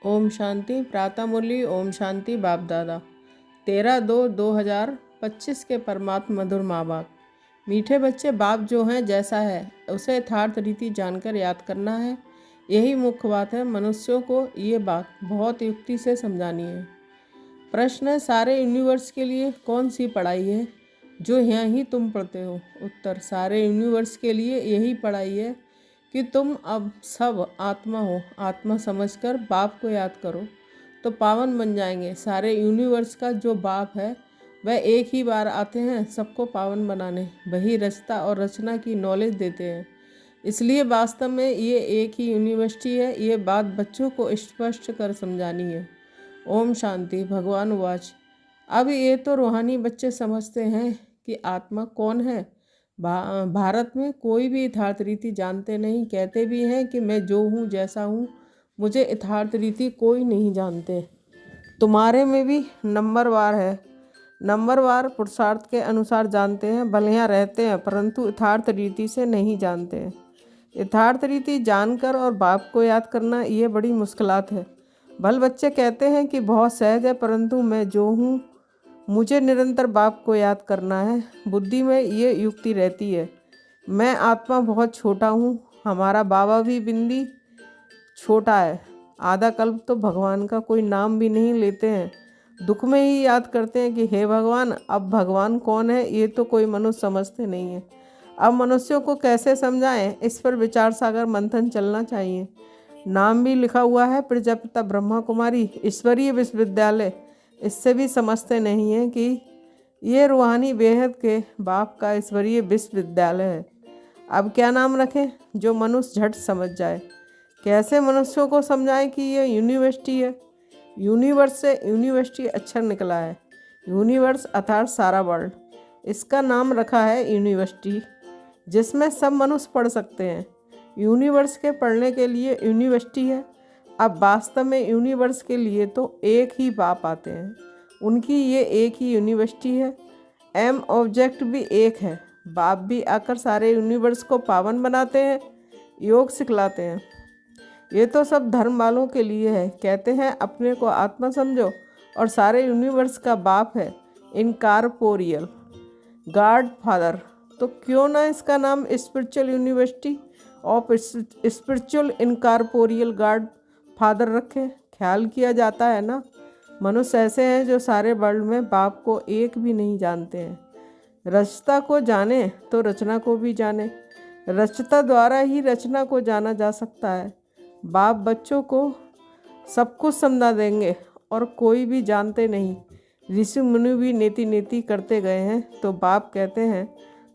ओम शांति। प्रातः मुरली। ओम शांति। बाप दादा 13/2/2025 के परमात्मा मधुर माँ बाप। मीठे बच्चे, बाप जो हैं जैसा है उसे यथार्थ रीति जानकर याद करना है। यही मुख्य बात है। मनुष्यों को ये बात बहुत युक्ति से समझानी है। प्रश्न है, सारे यूनिवर्स के लिए कौन सी पढ़ाई है जो यहाँ ही तुम पढ़ते हो? उत्तर, सारे यूनिवर्स के लिए यही पढ़ाई है कि तुम अब सब आत्मा हो। आत्मा समझकर बाप को याद करो तो पावन बन जाएंगे। सारे यूनिवर्स का जो बाप है वह एक ही बार आते हैं सबको पावन बनाने। वही रचता और रचना की नॉलेज देते हैं। इसलिए वास्तव में ये एक ही यूनिवर्सिटी है। ये बात बच्चों को स्पष्ट कर समझानी है। ओम शांति। भगवान वाच। अब ये तो रूहानी बच्चे समझते हैं कि आत्मा कौन है। भारत में कोई भी यथार्थ रीति जानते नहीं। कहते भी हैं कि मैं जो हूँ जैसा हूँ, मुझे यथार्थ रीति कोई नहीं जानते। तुम्हारे में भी नंबरवार है। नंबरवार पुरुषार्थ के अनुसार जानते हैं, भले रहते हैं, परंतु यथार्थ रीति से नहीं जानते हैं। यथार्थ रीति जानकर और बाप को याद करना ये बड़ी मुश्किलात है। भले बच्चे कहते हैं कि बहुत सहज है, परंतु मैं जो हूँ मुझे निरंतर बाप को याद करना है। बुद्धि में ये युक्ति रहती है, मैं आत्मा बहुत छोटा हूँ। हमारा बाबा भी बिंदी छोटा है। आधा कल्प तो भगवान का कोई नाम भी नहीं लेते हैं। दुख में ही याद करते हैं कि हे भगवान। अब भगवान कौन है ये तो कोई मनुष्य समझते नहीं है। अब मनुष्यों को कैसे समझाएं, इस पर विचार सागर मंथन चलना चाहिए। नाम भी लिखा हुआ है प्रजापिता ब्रह्मा कुमारी ईश्वरीय विश्वविद्यालय। इससे भी समझते नहीं हैं कि ये रूहानी बेहद के बाप का ईश्वरीय विश्वविद्यालय है। अब क्या नाम रखें जो मनुष्य झट समझ जाए? कैसे मनुष्यों को समझाएं कि ये यूनिवर्सिटी है? यूनिवर्स से यूनिवर्सिटी अक्षर निकला है। यूनिवर्स अर्थात सारा वर्ल्ड। इसका नाम रखा है यूनिवर्सिटी, जिसमें सब मनुष्य पढ़ सकते हैं। यूनिवर्स के पढ़ने के लिए यूनिवर्सिटी है। अब वास्तव में यूनिवर्स के लिए तो एक ही बाप आते हैं। उनकी ये एक ही यूनिवर्सिटी है। एम ऑब्जेक्ट भी एक है। बाप भी आकर सारे यूनिवर्स को पावन बनाते हैं, योग सिखलाते हैं। ये तो सब धर्म वालों के लिए है। कहते हैं अपने को आत्मा समझो और सारे यूनिवर्स का बाप है इनकॉर्पोरियल गॉड फादर। तो क्यों ना इसका नाम spiritual university of spiritual incorporeal God father रखें? ख्याल किया जाता है ना, मनुष्य ऐसे हैं जो सारे वर्ल्ड में बाप को एक भी नहीं जानते हैं। रचता को जाने तो रचना को भी जाने। रचता द्वारा ही रचना को जाना जा सकता है। बाप बच्चों को सब कुछ समझा देंगे और कोई भी जानते नहीं। ऋषि मुनि भी नेति नेति करते गए हैं। तो बाप कहते हैं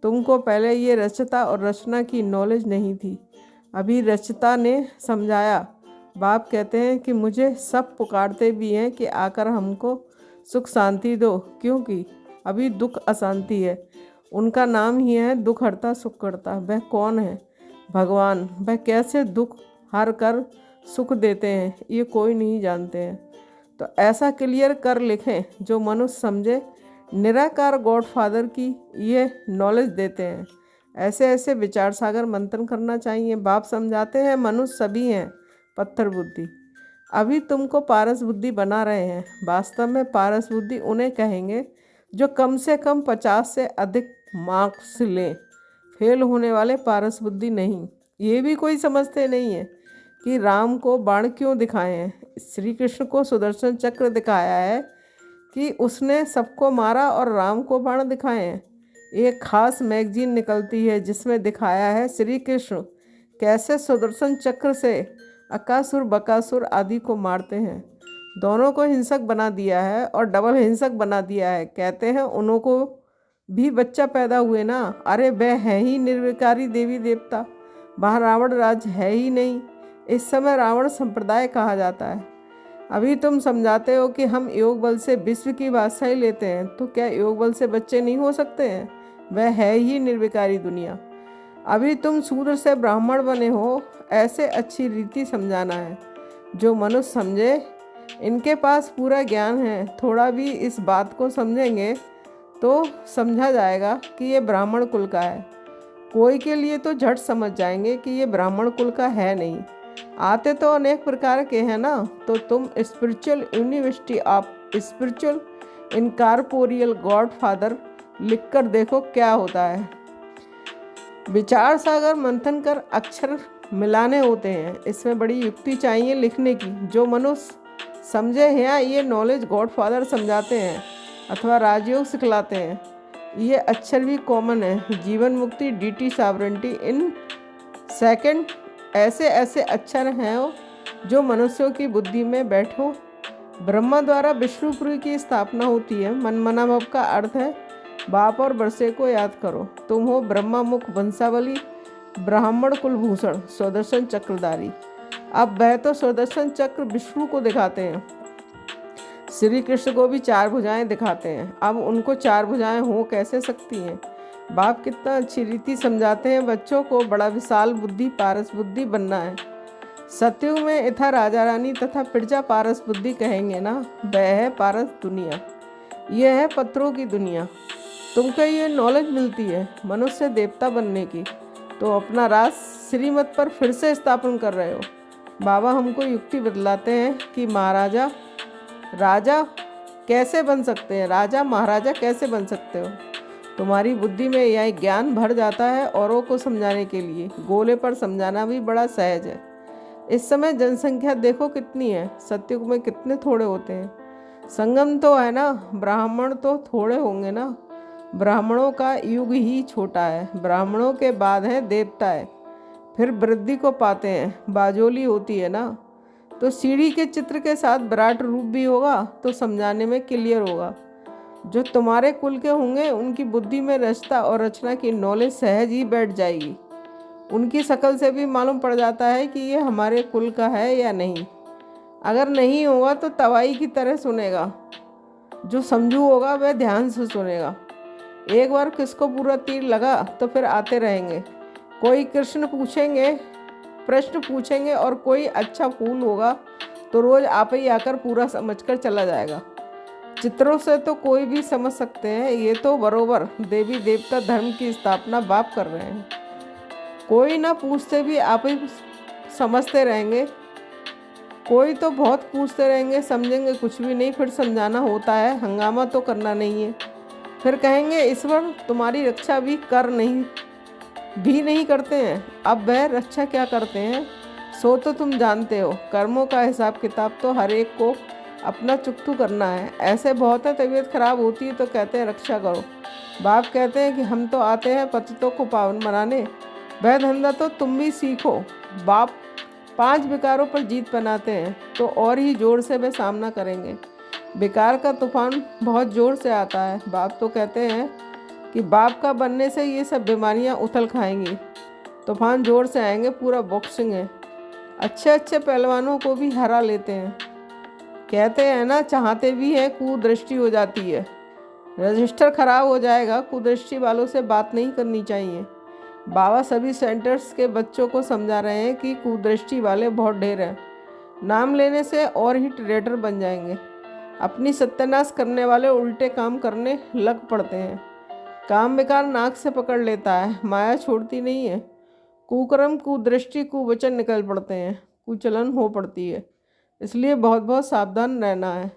तुमको पहले ये रचता और रचना की नॉलेज नहीं थी, अभी रचता ने समझाया। बाप कहते हैं कि मुझे सब पुकारते भी हैं कि आकर हमको सुख शांति दो, क्योंकि अभी दुख अशांति है। उनका नाम ही है दुख हरता सुख करता। वह कौन है? भगवान। वह कैसे दुख हर कर सुख देते हैं ये कोई नहीं जानते हैं। तो ऐसा क्लियर कर लिखें जो मनुष्य समझे। निराकार गॉड फादर की ये नॉलेज देते हैं। ऐसे ऐसे विचार सागर मंथन करना चाहिए। बाप समझाते हैं मनुष्य सभी हैं पत्थर बुद्धि। अभी तुमको पारस बुद्धि बना रहे हैं। वास्तव में पारस बुद्धि उन्हें कहेंगे जो कम से कम 50 से अधिक मार्क्स लें। फेल होने वाले पारस बुद्धि नहीं। ये भी कोई समझते नहीं है कि राम को बाण क्यों दिखाए हैं। श्री कृष्ण को सुदर्शन चक्र दिखाया है कि उसने सबको मारा और राम को बाण दिखाए हैं। एक खास मैगजीन निकलती है जिसमें दिखाया है श्री कृष्ण कैसे सुदर्शन चक्र से अकासुर बकासुर आदि को मारते हैं। दोनों को हिंसक बना दिया है और डबल हिंसक बना दिया है। कहते हैं उनको भी बच्चा पैदा हुए ना। अरे वह है ही निर्विकारी देवी देवता। वहाँ रावण राज है ही नहीं। इस समय रावण संप्रदाय कहा जाता है। अभी तुम समझाते हो कि हम योग बल से विश्व की बादशाही लेते हैं, तो क्या योग बल से बच्चे नहीं हो सकते हैं? वह है ही निर्विकारी दुनिया। अभी तुम शूद्र से ब्राह्मण बने हो। ऐसे अच्छी रीति समझाना है जो मनुष्य समझे। इनके पास पूरा ज्ञान है। थोड़ा भी इस बात को समझेंगे तो समझा जाएगा कि ये ब्राह्मण कुल का है। कोई के लिए तो झट समझ जाएंगे कि ये ब्राह्मण कुल का है नहीं। आते तो अनेक प्रकार के हैं ना, तो तुम spiritual university of spiritual incorporeal God father लिख कर देखो क्या होता है। विचार सागर मंथन कर अक्षर मिलाने होते हैं। इसमें बड़ी युक्ति चाहिए लिखने की, जो मनुष्य समझे हैं ये नॉलेज गॉड फादर समझाते हैं अथवा राजयोग सिखलाते हैं। ये अक्षर भी कॉमन है, जीवन मुक्ति, डीटी सॉवरेंटी, इन सेकंड ऐसे ऐसे अक्षर हैं जो मनुष्यों की बुद्धि में बैठो। ब्रह्मा द्वारा विष्णुपुरी की स्थापना होती है। मनमना भव का अर्थ है बाप और बरसे को याद करो। तुम हो ब्रह्मा मुख वंशावली, ब्राह्मण कुलभूषण, सुदर्शन चक्रधारी। अब वह तो सुदर्शन चक्र विष्णु को दिखाते हैं, श्री कृष्ण को भी 4 भुजाएं दिखाते हैं। अब उनको 4 भुजाएं हो कैसे सकती हैं? बाप कितना अच्छी रीति समझाते हैं बच्चों को। बड़ा विशाल बुद्धि, पारस बुद्धि बनना है। सतयुग में इथा राजा रानी तथा प्रजा पारस बुद्धि कहेंगे ना, वह है पारस दुनिया, यह है पत्रों की दुनिया। तुमको ये नॉलेज मिलती है मनुष्य देवता बनने की, तो अपना राज श्रीमत पर फिर से स्थापन कर रहे हो। बाबा हमको युक्ति बतलाते हैं कि महाराजा राजा कैसे बन सकते हैं, राजा महाराजा कैसे बन सकते हो। तुम्हारी बुद्धि में यह ज्ञान भर जाता है औरों को समझाने के लिए। गोले पर समझाना भी बड़ा सहज है। इस समय जनसंख्या देखो कितनी है, सतयुग में कितने थोड़े होते हैं। संगम तो है ना, ब्राह्मण तो थोड़े होंगे ना। ब्राह्मणों का युग ही छोटा है, ब्राह्मणों के बाद है देवता है, फिर वृद्धि को पाते हैं, बाजोली होती है ना। तो सीढ़ी के चित्र के साथ विराट रूप भी होगा तो समझाने में क्लियर होगा। जो तुम्हारे कुल के होंगे उनकी बुद्धि में रचता और रचना की नॉलेज सहज ही बैठ जाएगी। उनकी शक्ल से भी मालूम पड़ जाता है कि ये हमारे कुल का है या नहीं। अगर नहीं होगा तो तवाई की तरह सुनेगा, जो समझू होगा वह ध्यान से सुनेगा। एक बार किसको पूरा तीर लगा तो फिर आते रहेंगे। कोई प्रश्न पूछेंगे और कोई अच्छा फूल होगा तो रोज आप ही आकर पूरा समझकर चला जाएगा। चित्रों से तो कोई भी समझ सकते हैं, ये तो बरोबर देवी देवता धर्म की स्थापना बाप कर रहे हैं। कोई ना पूछते भी आप ही समझते रहेंगे, कोई तो बहुत पूछते रहेंगे, समझेंगे कुछ भी नहीं। फिर समझाना होता है, हंगामा तो करना नहीं है। फिर कहेंगे ईश्वर तुम्हारी रक्षा भी नहीं करते हैं। अब वह रक्षा क्या करते हैं सो तो तुम जानते हो। कर्मों का हिसाब किताब तो हर एक को अपना चुकतू करना है। ऐसे बहुत है, तबीयत खराब होती है तो कहते हैं रक्षा करो। बाप कहते हैं कि हम तो आते हैं पतितों को पावन बनाने, वह धंधा तो तुम भी सीखो। बाप 5 विकारों पर जीत बनाते हैं तो और ही जोर से वे सामना करेंगे। विकार का तूफान बहुत जोर से आता है। बाप तो कहते हैं कि बाप का बनने से ये सब बीमारियां उथल खाएंगी, तूफान जोर से आएंगे, पूरा बॉक्सिंग है। अच्छे अच्छे पहलवानों को भी हरा लेते हैं। कहते हैं ना, चाहते भी हैं कुदृष्टि हो जाती है, रजिस्टर खराब हो जाएगा। कुदृष्टि वालों से बात नहीं करनी चाहिए। बाबा सभी सेंटर्स के बच्चों को समझा रहे हैं कि कुदृष्टि वाले बहुत ढेर हैं। नाम लेने से और ही ट्रेडर बन जाएंगे। अपनी सत्यानाश करने वाले उल्टे काम करने लग पड़ते हैं। काम बेकार नाक से पकड़ लेता है, माया छोड़ती नहीं है। कुकर्म, कुदृष्टि, कुवचन निकल पड़ते हैं, कुचलन हो पड़ती है। इसलिए बहुत बहुत सावधान रहना है।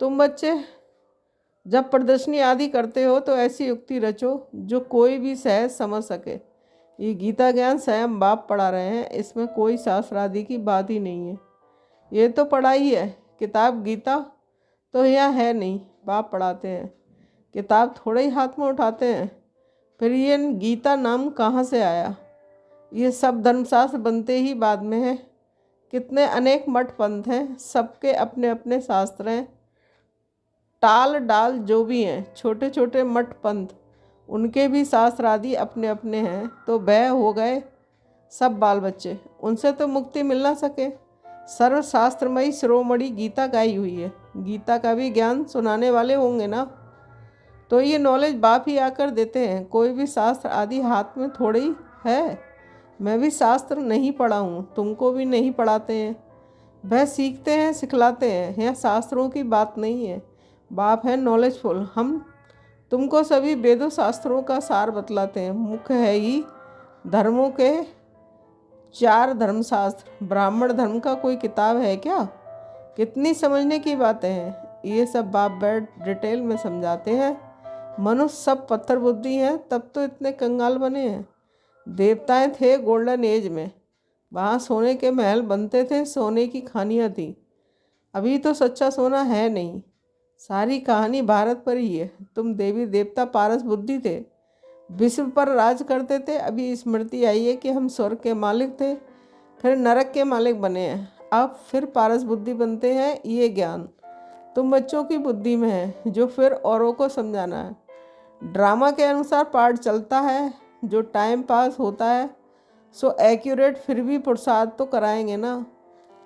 तुम बच्चे जब प्रदर्शनी आदि करते हो तो ऐसी युक्ति रचो जो कोई भी सहज समझ सके। ये गीता ज्ञान स्वयं बाप पढ़ा रहे हैं, इसमें कोई शास्त्र आदि की बात ही नहीं है। ये तो पढ़ाई है, किताब गीता तो यहाँ है नहीं, बाप पढ़ाते हैं। किताब थोड़े ही हाथ में उठाते हैं। फिर ये गीता नाम कहाँ से आया? ये सब धर्मशास्त्र बनते ही बाद में है। कितने अनेक मठ पंथ हैं, सबके अपने अपने शास्त्र हैं। टाल डाल जो भी हैं, छोटे छोटे मठ पंथ, उनके भी शास्त्र आदि अपने अपने हैं। तो वह हो गए सब बाल बच्चे, उनसे तो मुक्ति मिल ना सके। सर्वशास्त्रमयी शिरोमणि गीता गाई हुई है, गीता का भी ज्ञान सुनाने वाले होंगे ना। तो ये नॉलेज बाप ही आकर देते हैं। कोई भी शास्त्र आदि हाथ में थोड़ी ही है। मैं भी शास्त्र नहीं पढ़ा हूँ, तुमको भी नहीं पढ़ाते हैं। वह सीखते हैं, सिखलाते हैं। यह शास्त्रों की बात नहीं है, बाप है नॉलेजफुल। हम तुमको सभी वेदों शास्त्रों का सार बतलाते हैं। मुख्य है ही धर्मों के 4 धर्मशास्त्र ब्राह्मण धर्म का कोई किताब है क्या? कितनी समझने की बातें हैं। ये सब बाप बैठ डिटेल में समझाते हैं। मनुष्य सब पत्थर बुद्धि हैं, तब तो इतने कंगाल बने हैं। देवताएं थे गोल्डन एज में, वहाँ सोने के महल बनते थे, सोने की खानियाँ थी। अभी तो सच्चा सोना है नहीं। सारी कहानी भारत पर ही है। तुम देवी देवता पारस बुद्धि थे, विश्व पर राज करते थे। अभी स्मृति आई है कि हम स्वर्ग के मालिक थे, फिर नरक के मालिक बने हैं, अब फिर पारस बुद्धि बनते हैं। ये ज्ञान तुम बच्चों की बुद्धि में है, जो फिर औरों को समझाना है। ड्रामा के अनुसार पाठ चलता है, जो टाइम पास होता है सो एक्यूरेट, फिर भी पुरुषार्थ तो कराएंगे ना।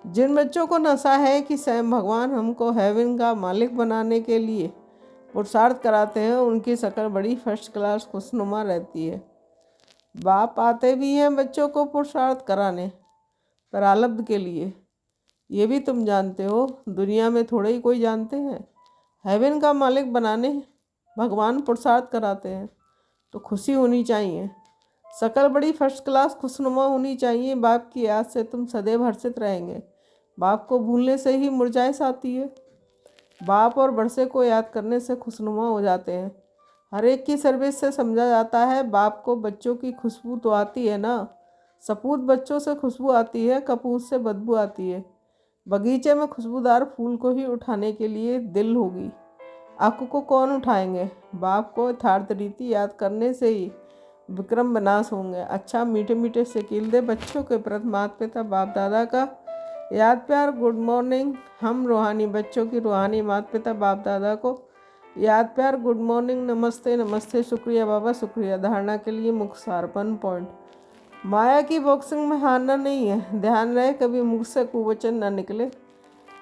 जिन बच्चों को नशा है कि स्वयं भगवान हमको हेवन का मालिक बनाने के लिए पुरुषार्थ कराते हैं, उनकी शक्ल बड़ी फर्स्ट क्लास खुशनुमा रहती है। बाप आते भी हैं बच्चों को पुरुषार्थ कराने, प्रारब्ध के लिए। ये भी तुम जानते हो, दुनिया में थोड़े ही कोई जानते हैं। हेवन का मालिक बनाने भगवान पुरुषार्थ कराते हैं, तो खुशी होनी चाहिए। शक्ल बड़ी फर्स्ट क्लास खुशनुमा होनी चाहिए। बाप की याद से तुम सदैव हर्षित रहेंगे। बाप को भूलने से ही मुरझाइश आती है। बाप और बरसे को याद करने से खुशनुमा हो जाते हैं। हर एक की सर्विस से समझा जाता है। बाप को बच्चों की खुशबू तो आती है ना। सपूत बच्चों से खुशबू आती है, कपूत से बदबू आती है। बगीचे में खुशबूदार फूल को ही उठाने के लिए दिल होगी, आँखों को कौन उठाएंगे? बाप को यथार्थ रीति याद करने से ही विक्रम विनाश होंगे। अच्छा, मीठे मीठे शकील दे बच्चों के प्रति माता पिता बाप दादा का याद प्यार गुड मॉर्निंग। हम रूहानी बच्चों की रूहानी माता पिता बाप दादा को याद प्यार गुड मॉर्निंग, नमस्ते नमस्ते, शुक्रिया बाबा शुक्रिया। धारणा के लिए मुख्य सारपन पॉइंट। माया की बॉक्सिंग में हारना नहीं है। ध्यान रहे कभी मुख से कुवचन ना निकले,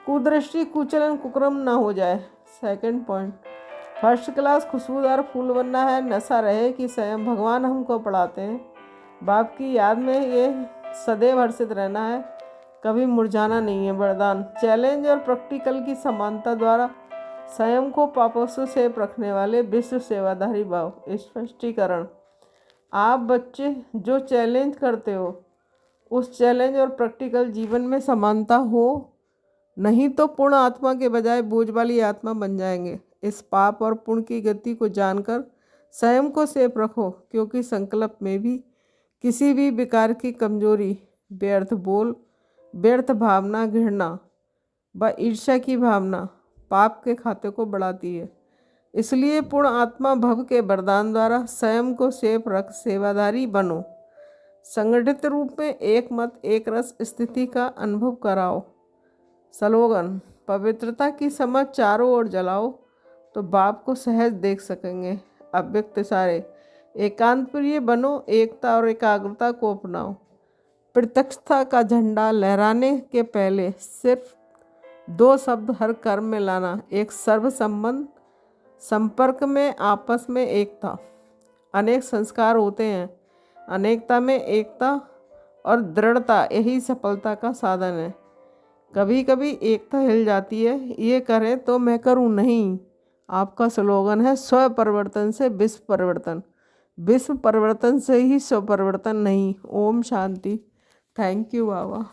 कुदृष्टि कुचलन कुक्रम ना हो जाए। सेकंड पॉइंट, फर्स्ट क्लास खुशबूदार फूल बनना है। नशा रहे कि स्वयं भगवान हमको पढ़ाते हैं। बाप की याद में ये सदैव हर्षित रहना है, कभी मुरझाना नहीं है। वरदान, चैलेंज और प्रैक्टिकल की समानता द्वारा स्वयं को पापों से सेफ रखने वाले विश्व सेवाधारी भाव। स्पष्टीकरण, आप बच्चे जो चैलेंज करते हो उस चैलेंज और प्रैक्टिकल जीवन में समानता हो, नहीं तो पूर्ण आत्मा के बजाय बोझ वाली आत्मा बन जाएंगे। इस पाप और पुण्य की गति को जानकर स्वयं को सेफ रखो, क्योंकि संकल्प में भी किसी भी विकार की कमजोरी, व्यर्थ बोल, व्यर्थ भावना, घृणा व ईर्ष्या की भावना पाप के खाते को बढ़ाती है। इसलिए पूर्ण आत्मा भव के वरदान द्वारा स्वयं को सेफ रख सेवाधारी बनो। संगठित रूप में एक मत एक रस स्थिति का अनुभव कराओ। स्लोगन, पवित्रता की समझ चारों ओर जलाओ तो बाप को सहज देख सकेंगे। अव्यक्त इशारे, एकांत प्रिय बनो, एकता और एकाग्रता को अपनाओ। प्रत्यक्षता का झंडा लहराने के पहले सिर्फ 2 शब्द हर कर्म में लाना। एक सर्व संबंध, संपर्क में आपस में एकता। अनेक संस्कार होते हैं, अनेकता में एकता और दृढ़ता यही सफलता का साधन है। कभी कभी एकता हिल जाती है, ये करें तो मैं करूं नहीं। आपका स्लोगन है स्व परिवर्तन से विश्व परिवर्तन, विश्व परिवर्तन से ही स्व परिवर्तन नहीं। ओम शांति। Thank you Baba.